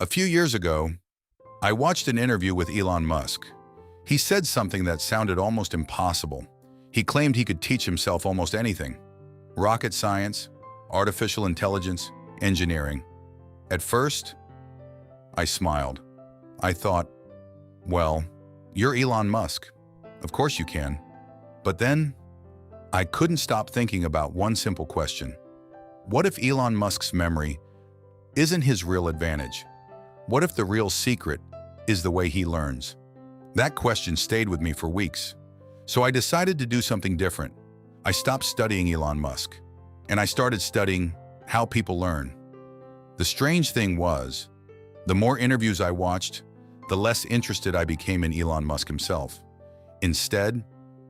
A few years ago, I watched an interview with Elon Musk. He said something that sounded almost impossible. He claimed he could teach himself almost anything: rocket science, artificial intelligence, engineering. At first, I smiled. I thought, well, you're Elon Musk. Of course you can. But then, I couldn't stop thinking about one simple question. What if Elon Musk's memory isn't his real advantage? What if the real secret is the way he learns? That question stayed with me for weeks. So I decided to do something different. I stopped studying Elon Musk, and I started studying how people learn. The strange thing was, the more interviews I watched, the less interested I became in Elon Musk himself. Instead,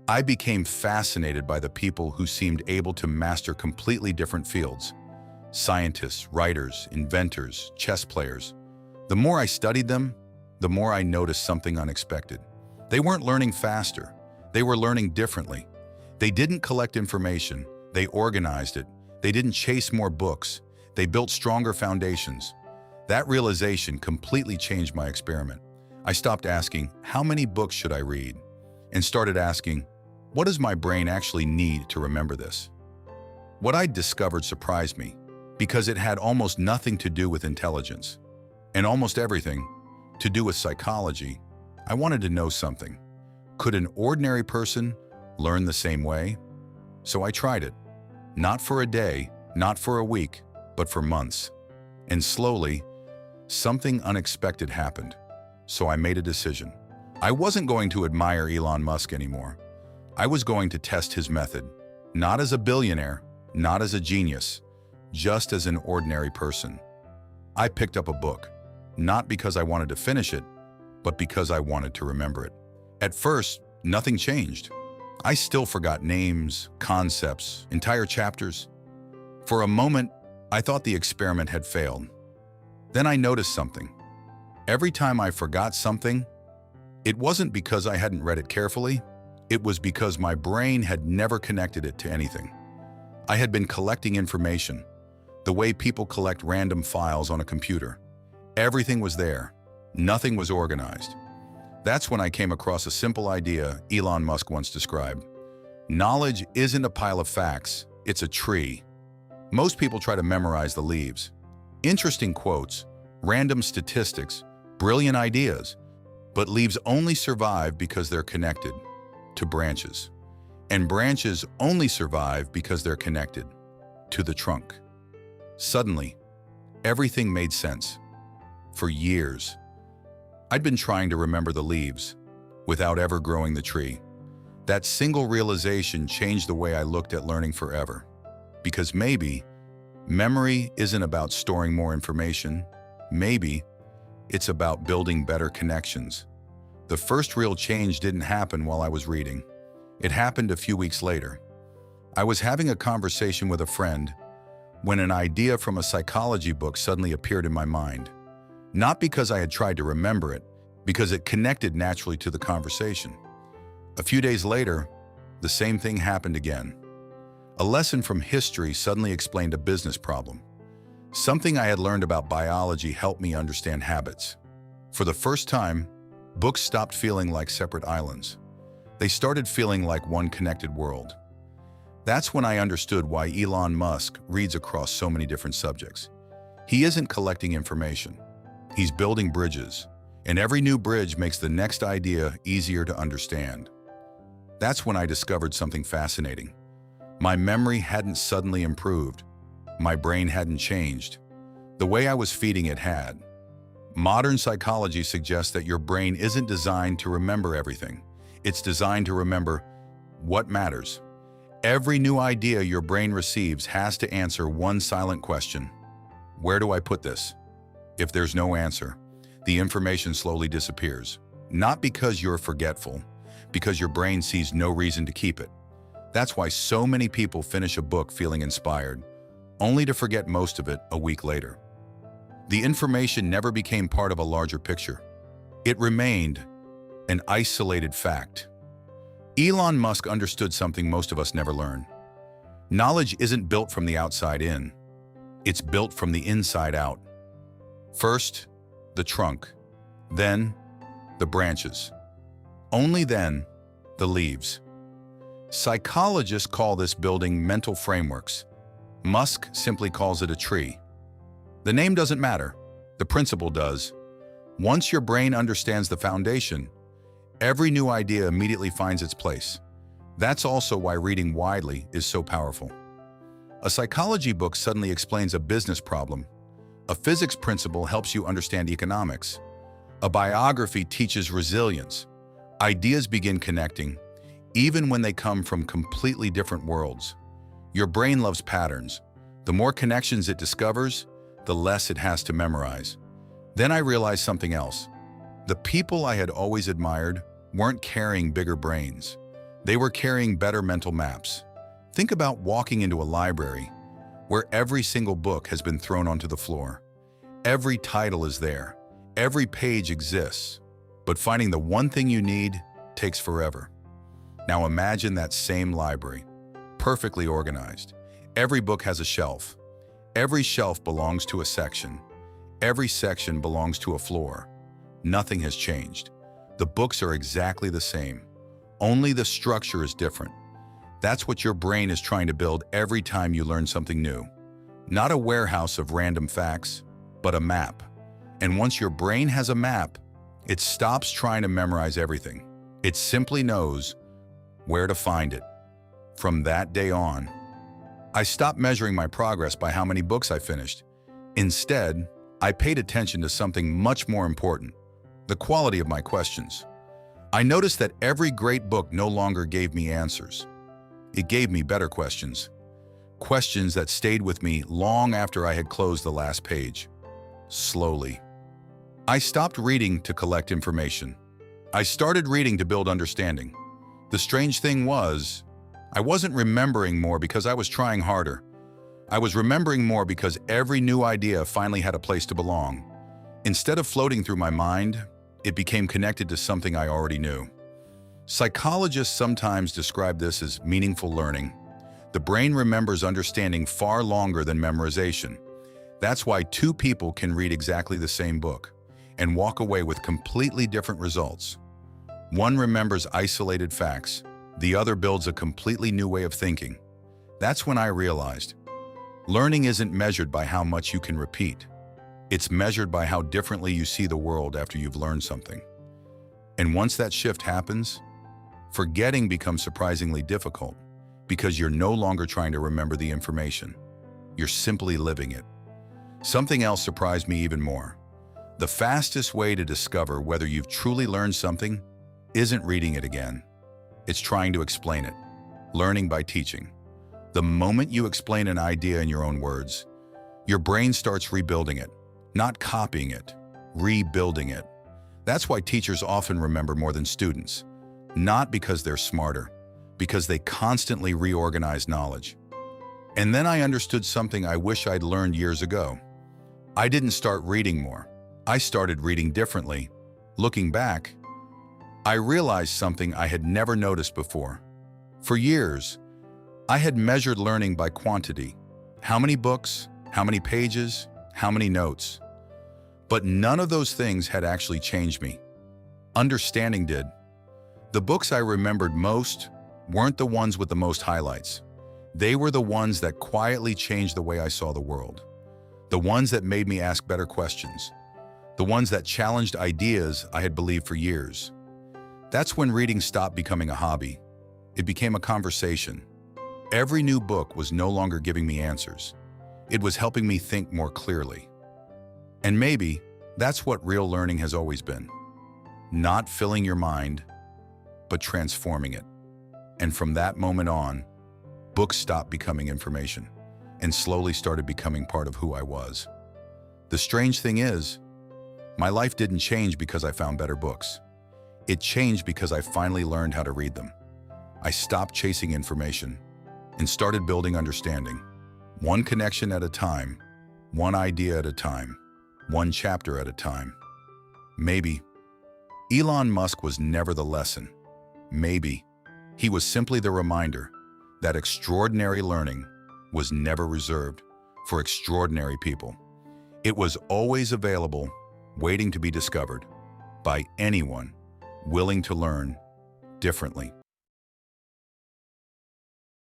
I became fascinated by the people who seemed able to master completely different fields: scientists, writers, inventors, chess players. The more I studied them, the more I noticed something unexpected. They weren't learning faster. They were learning differently. They didn't collect information. They organized it. They didn't chase more books. They built stronger foundations. That realization completely changed my experiment. I stopped asking, how many books should I read? And started asking, what does my brain actually need to remember this? What I discovered surprised me, because it had almost nothing to do with intelligence, and almost everything to do with psychology. I wanted to know something. Could an ordinary person learn the same way? So I tried it. Not for a day, not for a week, but for months. And slowly, something unexpected happened. So I made a decision. I wasn't going to admire Elon Musk anymore. I was going to test his method, not as a billionaire, not as a genius, just as an ordinary person. I picked up a book, not because I wanted to finish it, but because I wanted to remember it. At first, nothing changed. I still forgot names, concepts, entire chapters. For a moment, I thought the experiment had failed. Then I noticed something. Every time I forgot something, it wasn't because I hadn't read it carefully. It was because my brain had never connected it to anything. I had been collecting information, the way people collect random files on a computer. Everything was there. Nothing was organized. That's when I came across a simple idea Elon Musk once described. Knowledge isn't a pile of facts, it's a tree. Most people try to memorize the leaves. Interesting quotes, random statistics, brilliant ideas, but leaves only survive because they're connected to branches. And branches only survive because they're connected to the trunk. Suddenly, everything made sense. For years, I'd been trying to remember the leaves without ever growing the tree. That single realization changed the way I looked at learning forever. Because maybe memory isn't about storing more information. Maybe it's about building better connections. The first real change didn't happen while I was reading. It happened a few weeks later. I was having a conversation with a friend when an idea from a psychology book suddenly appeared in my mind. Not because I had tried to remember it, because it connected naturally to the conversation. A few days later, the same thing happened again. A lesson from history suddenly explained a business problem. Something I had learned about biology helped me understand habits. For the first time, books stopped feeling like separate islands. They started feeling like one connected world. That's when I understood why Elon Musk reads across so many different subjects. He isn't collecting information. He's building bridges, and every new bridge makes the next idea easier to understand. That's when I discovered something fascinating. My memory hadn't suddenly improved. My brain hadn't changed. The way I was feeding it had. Modern psychology suggests that your brain isn't designed to remember everything. It's designed to remember what matters. Every new idea your brain receives has to answer one silent question. Where do I put this? If there's no answer, the information slowly disappears. Not because you're forgetful, because your brain sees no reason to keep it. That's why so many people finish a book feeling inspired, only to forget most of it a week later. The information never became part of a larger picture. It remained an isolated fact. Elon Musk understood something most of us never learn. Knowledge isn't built from the outside in. It's built from the inside out. First, the trunk, then the branches. Only then, the leaves. Psychologists call this building mental frameworks. Musk simply calls it a tree. The name doesn't matter. The principle does. Once your brain understands the foundation, every new idea immediately finds its place. That's also why reading widely is so powerful. A psychology book suddenly explains a business problem. A physics principle helps you understand economics. A biography teaches resilience. Ideas begin connecting, even when they come from completely different worlds. Your brain loves patterns. The more connections it discovers, the less it has to memorize. Then I realized something else. The people I had always admired weren't carrying bigger brains. They were carrying better mental maps. Think about walking into a library where every single book has been thrown onto the floor. Every title is there. Every page exists. But finding the one thing you need takes forever. Now imagine that same library, perfectly organized. Every book has a shelf. Every shelf belongs to a section. Every section belongs to a floor. Nothing has changed. The books are exactly the same. Only the structure is different. That's what your brain is trying to build every time you learn something new. Not a warehouse of random facts, but a map. And once your brain has a map, it stops trying to memorize everything. It simply knows where to find it. From that day on, I stopped measuring my progress by how many books I finished. Instead, I paid attention to something much more important: the quality of my questions. I noticed that every great book no longer gave me answers. It gave me better questions. Questions that stayed with me long after I had closed the last page. Slowly, I stopped reading to collect information. I started reading to build understanding. The strange thing was, I wasn't remembering more because I was trying harder. I was remembering more because every new idea finally had a place to belong. Instead of floating through my mind, it became connected to something I already knew. Psychologists sometimes describe this as meaningful learning. The brain remembers understanding far longer than memorization. That's why two people can read exactly the same book and walk away with completely different results. One remembers isolated facts, the other builds a completely new way of thinking. That's when I realized, learning isn't measured by how much you can repeat. It's measured by how differently you see the world after you've learned something. And once that shift happens, forgetting becomes surprisingly difficult because you're no longer trying to remember the information. You're simply living it. Something else surprised me even more. The fastest way to discover whether you've truly learned something isn't reading it again. It's trying to explain it. Learning by teaching. The moment you explain an idea in your own words, your brain starts rebuilding it, not copying it, rebuilding it. That's why teachers often remember more than students. Not because they're smarter, because they constantly reorganize knowledge. And then I understood something I wish I'd learned years ago. I didn't start reading more. I started reading differently. Looking back, I realized something I had never noticed before. For years, I had measured learning by quantity. How many books, how many pages, how many notes. But none of those things had actually changed me. Understanding did. The books I remembered most weren't the ones with the most highlights. They were the ones that quietly changed the way I saw the world. The ones that made me ask better questions. The ones that challenged ideas I had believed for years. That's when reading stopped becoming a hobby. It became a conversation. Every new book was no longer giving me answers. It was helping me think more clearly. And maybe that's what real learning has always been. Not filling your mind, but transforming it. And from that moment on, books stopped becoming information and slowly started becoming part of who I was. The strange thing is, my life didn't change because I found better books. It changed because I finally learned how to read them. I stopped chasing information and started building understanding. One connection at a time, one idea at a time, one chapter at a time. Maybe Elon Musk was never the lesson. Maybe he was simply the reminder that extraordinary learning was never reserved for extraordinary people. It was always available, waiting to be discovered by anyone willing to learn differently.